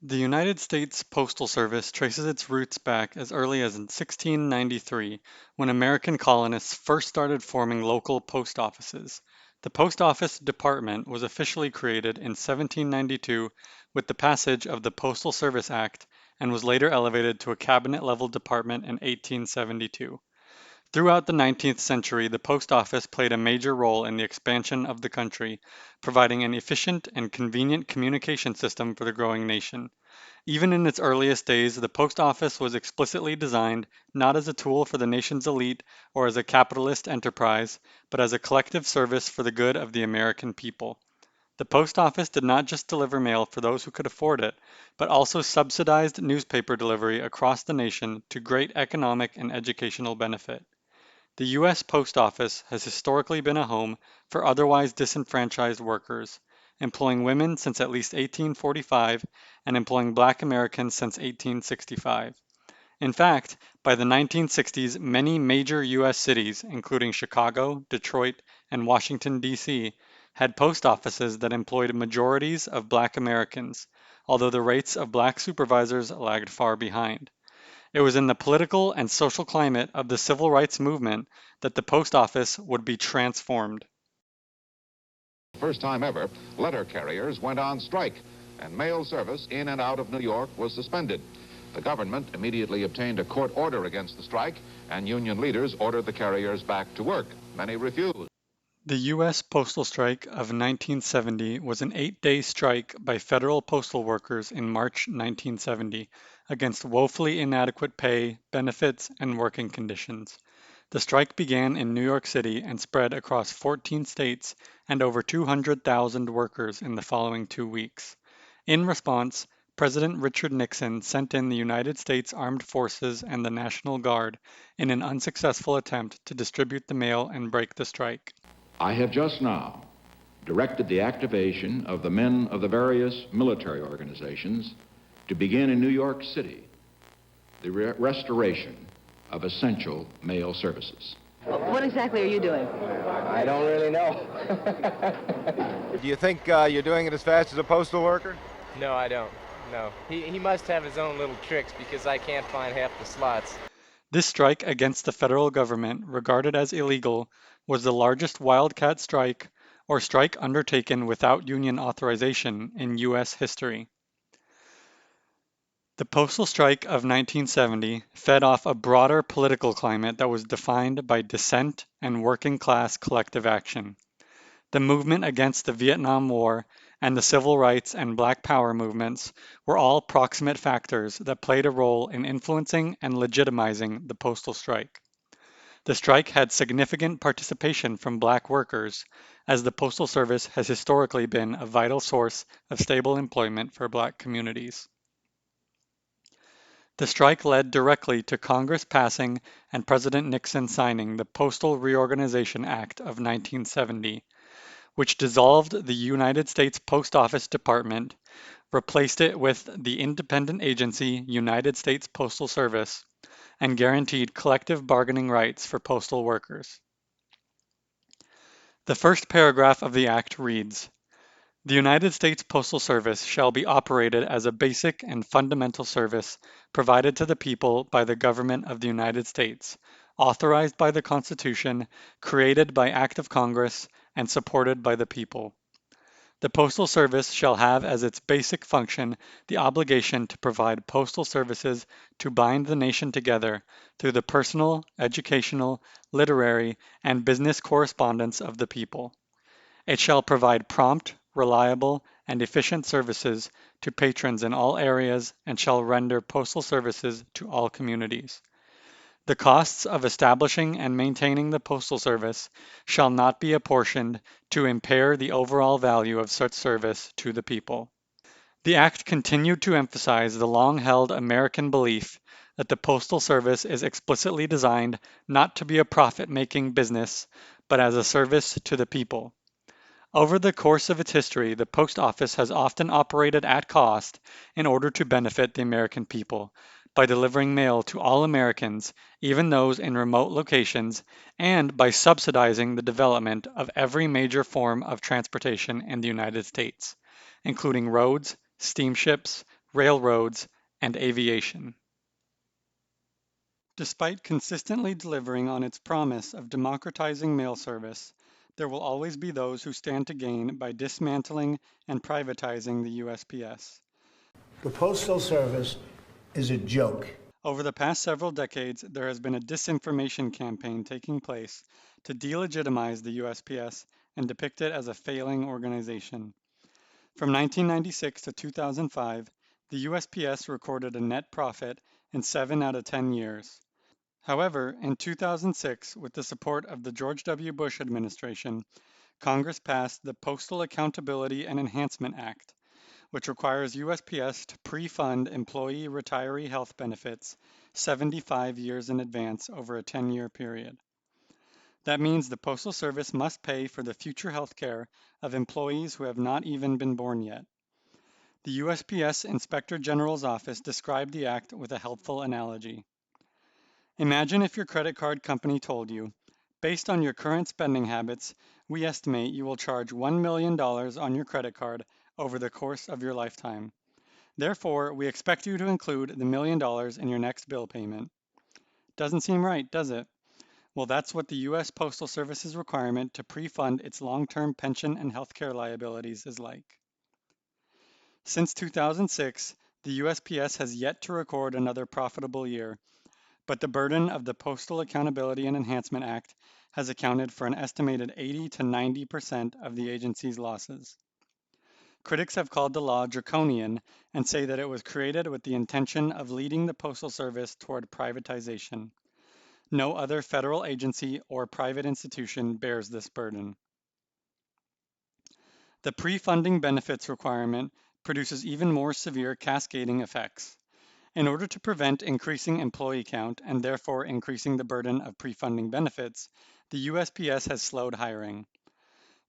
The United States Postal Service traces its roots back as early as in 1693, when American colonists first started forming local post offices. The Post Office Department was officially created in 1792 with the passage of the Postal Service Act and was later elevated to a cabinet-level department in 1872. Throughout the 19th century, the post office played a major role in the expansion of the country, providing an efficient and convenient communication system for the growing nation. Even in its earliest days, the post office was explicitly designed not as a tool for the nation's elite or as a capitalist enterprise, but as a collective service for the good of the American people. The post office did not just deliver mail for those who could afford it, but also subsidized newspaper delivery across the nation to great economic and educational benefit. The U.S. Post Office has historically been a home for otherwise disenfranchised workers, employing women since at least 1845 and employing Black Americans since 1865. In fact, by the 1960s, many major U.S. cities, including Chicago, Detroit, and Washington, D.C., had post offices that employed majorities of Black Americans, although the rates of Black supervisors lagged far behind. It was in the political and social climate of the civil rights movement that the post office would be transformed. First time ever, letter carriers went on strike, and mail service in and out of New York was suspended. The government immediately obtained a court order against the strike, and union leaders ordered the carriers back to work. Many refused. The U.S. postal strike of 1970 was an 8-day strike by federal postal workers in March 1970 against woefully inadequate pay, benefits, and working conditions. The strike began in New York City and spread across 14 states and over 200,000 workers in the following 2 weeks. In response, President Richard Nixon sent in the United States Armed Forces and the National Guard in an unsuccessful attempt to distribute the mail and break the strike. I have just now directed the activation of the men of the various military organizations to begin in New York City the restoration of essential mail services. What exactly are you doing? I don't really know. Do you think you're doing it as fast as a postal worker? No, I don't. No. He must have his own little tricks because I can't find half the slots. This strike against the federal government, regarded as illegal, was the largest wildcat strike or strike undertaken without union authorization in U.S. history. The postal strike of 1970 fed off a broader political climate that was defined by dissent and working class collective action. The movement against the Vietnam War and the civil rights and Black Power movements were all proximate factors that played a role in influencing and legitimizing the postal strike. The strike had significant participation from Black workers, as the Postal Service has historically been a vital source of stable employment for Black communities. The strike led directly to Congress passing and President Nixon signing the Postal Reorganization Act of 1970, which dissolved the United States Post Office Department, replaced it with the independent agency United States Postal Service, and guaranteed collective bargaining rights for postal workers. The first paragraph of the Act reads, "The United States Postal Service shall be operated as a basic and fundamental service provided to the people by the Government of the United States, authorized by the Constitution, created by Act of Congress, and supported by the people. The Postal Service shall have as its basic function the obligation to provide postal services to bind the nation together through the personal, educational, literary, and business correspondence of the people. It shall provide prompt, reliable, and efficient services to patrons in all areas and shall render postal services to all communities. The costs of establishing and maintaining the Postal Service shall not be apportioned to impair the overall value of such service to the people." The Act continued to emphasize the long-held American belief that the Postal Service is explicitly designed not to be a profit-making business, but as a service to the people. Over the course of its history, the Post Office has often operated at cost in order to benefit the American people by delivering mail to all Americans, even those in remote locations, and by subsidizing the development of every major form of transportation in the United States, including roads, steamships, railroads, and aviation. Despite consistently delivering on its promise of democratizing mail service, there will always be those who stand to gain by dismantling and privatizing the USPS. The Postal Service is a joke. Over the past several decades, there has been a disinformation campaign taking place to delegitimize the USPS and depict it as a failing organization. From 1996 to 2005, the USPS recorded a net profit in 7 out of 10 years. However, in 2006, with the support of the George W. Bush administration, Congress passed the Postal Accountability and Enhancement Act, which requires USPS to pre-fund employee retiree health benefits 75 years in advance over a 10-year period. That means the Postal Service must pay for the future health care of employees who have not even been born yet. The USPS Inspector General's office described the act with a helpful analogy. Imagine if your credit card company told you, based on your current spending habits, we estimate you will charge $1 million on your credit card over the course of your lifetime. Therefore, we expect you to include the $1 million in your next bill payment. Doesn't seem right, does it? Well, that's what the U.S. Postal Service's requirement to pre-fund its long-term pension and healthcare liabilities is like. Since 2006, the USPS has yet to record another profitable year, but the burden of the Postal Accountability and Enhancement Act has accounted for an estimated 80 to 90% of the agency's losses. Critics have called the law draconian and say that it was created with the intention of leading the Postal Service toward privatization. No other federal agency or private institution bears this burden. The pre-funding benefits requirement produces even more severe cascading effects. In order to prevent increasing employee count and therefore increasing the burden of pre-funding benefits, the USPS has slowed hiring.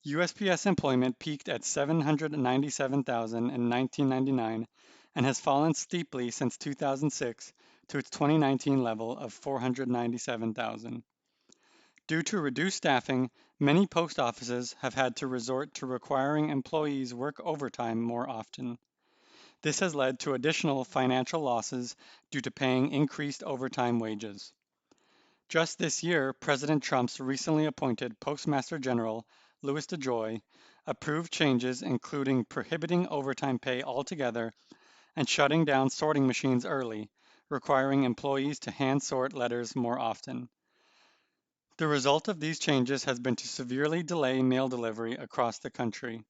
USPS employment peaked at 797,000 in 1999 and has fallen steeply since 2006 to its 2019 level of 497,000. Due to reduced staffing, many post offices have had to resort to requiring employees work overtime more often. This has led to additional financial losses due to paying increased overtime wages. Just this year, President Trump's recently appointed Postmaster General, Louis DeJoy, approved changes including prohibiting overtime pay altogether and shutting down sorting machines early, requiring employees to hand sort letters more often. The result of these changes has been to severely delay mail delivery across the country.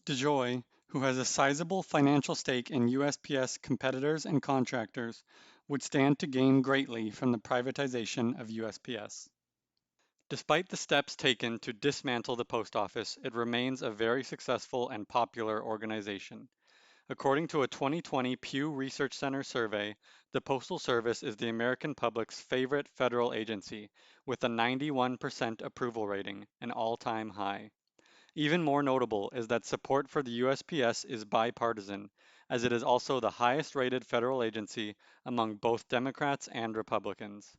DeJoy, who has a sizable financial stake in USPS competitors and contractors, would stand to gain greatly from the privatization of USPS. Despite the steps taken to dismantle the post office, it remains a very successful and popular organization. According to a 2020 Pew Research Center survey, the Postal Service is the American public's favorite federal agency, with a 91% approval rating, an all-time high. Even more notable is that support for the USPS is bipartisan, as it is also the highest rated federal agency among both Democrats and Republicans.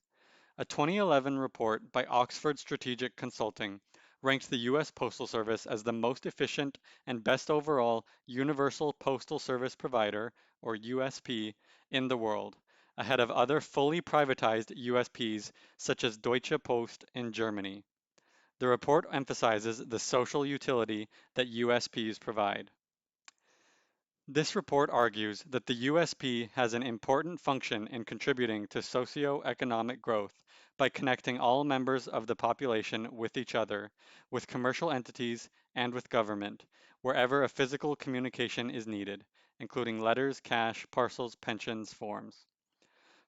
A 2011 report by Oxford Strategic Consulting ranked the U.S. Postal Service as the most efficient and best overall universal postal service provider, or USP, in the world, ahead of other fully privatized USPs such as Deutsche Post in Germany. The report emphasizes the social utility that USPs provide. This report argues that the USP has an important function in contributing to socio-economic growth by connecting all members of the population with each other, with commercial entities, and with government, wherever a physical communication is needed, including letters, cash, parcels, pensions, forms.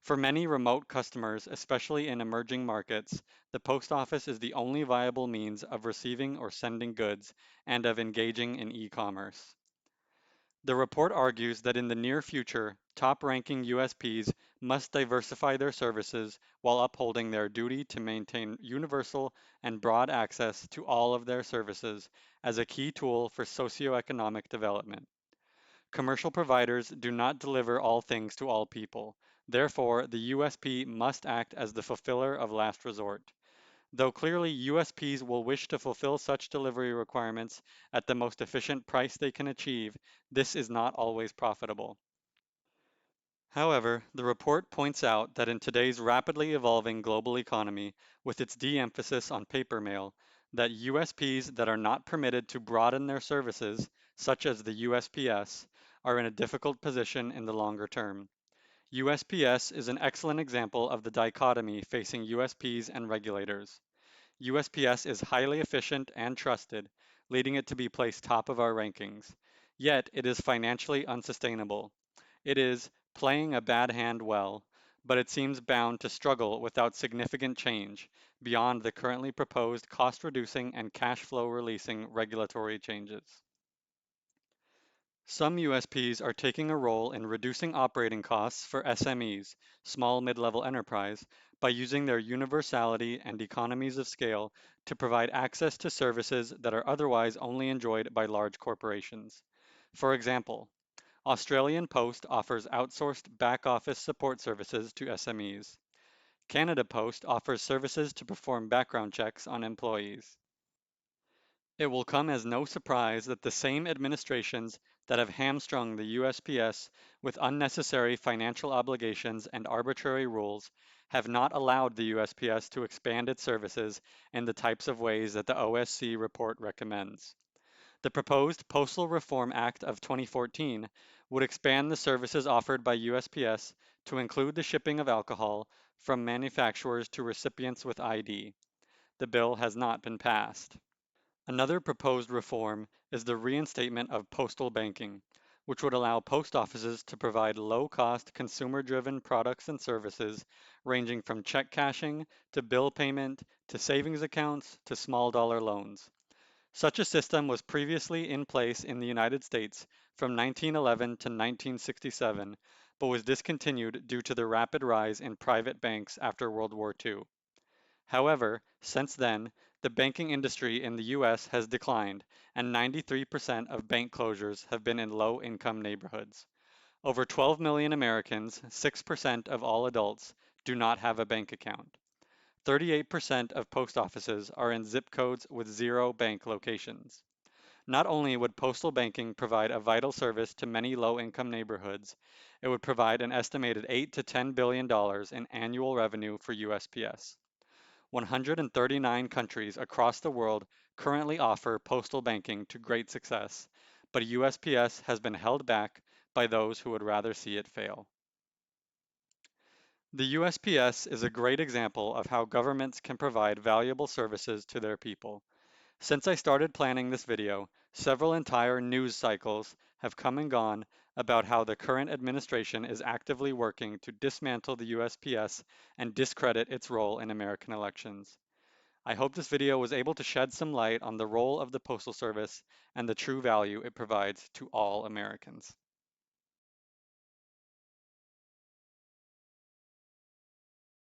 For many remote customers, especially in emerging markets, the post office is the only viable means of receiving or sending goods and of engaging in e-commerce. The report argues that in the near future, top-ranking USPs must diversify their services while upholding their duty to maintain universal and broad access to all of their services as a key tool for socioeconomic development. Commercial providers do not deliver all things to all people. Therefore, the USP must act as the fulfiller of last resort. Though clearly USPs will wish to fulfill such delivery requirements at the most efficient price they can achieve, this is not always profitable. However, the report points out that in today's rapidly evolving global economy, with its de-emphasis on paper mail, that USPs that are not permitted to broaden their services, such as the USPS, are in a difficult position in the longer term. USPS is an excellent example of the dichotomy facing USPs and regulators. USPS is highly efficient and trusted, leading it to be placed top of our rankings. Yet it is financially unsustainable. It is playing a bad hand well, but it seems bound to struggle without significant change beyond the currently proposed cost reducing and cash flow releasing regulatory changes. Some USPs are taking a role in reducing operating costs for SMEs, small mid-level enterprise, by using their universality and economies of scale to provide access to services that are otherwise only enjoyed by large corporations. For example, Australian Post offers outsourced back office support services to SMEs. Canada Post offers services to perform background checks on employees. It will come as no surprise that the same administrations that have hamstrung the USPS with unnecessary financial obligations and arbitrary rules have not allowed the USPS to expand its services in the types of ways that the OSC report recommends. The proposed Postal Reform Act of 2014 would expand the services offered by USPS to include the shipping of alcohol from manufacturers to recipients with ID. The bill has not been passed. Another proposed reform is the reinstatement of postal banking, which would allow post offices to provide low-cost, consumer-driven products and services ranging from check cashing to bill payment to savings accounts to small dollar loans. Such a system was previously in place in the United States from 1911 to 1967, but was discontinued due to the rapid rise in private banks after World War II. However, since then, the banking industry in the US has declined, and 93% of bank closures have been in low-income neighborhoods. Over 12 million Americans, 6% of all adults, do not have a bank account. 38% of post offices are in zip codes with zero bank locations. Not only would postal banking provide a vital service to many low-income neighborhoods, it would provide an estimated $8 to $10 billion in annual revenue for USPS. 139 countries across the world currently offer postal banking to great success, but USPS has been held back by those who would rather see it fail. The USPS is a great example of how governments can provide valuable services to their people. Since I started planning this video, several entire news cycles have come and gone about how the current administration is actively working to dismantle the USPS and discredit its role in American elections. I hope this video was able to shed some light on the role of the Postal Service and the true value it provides to all Americans.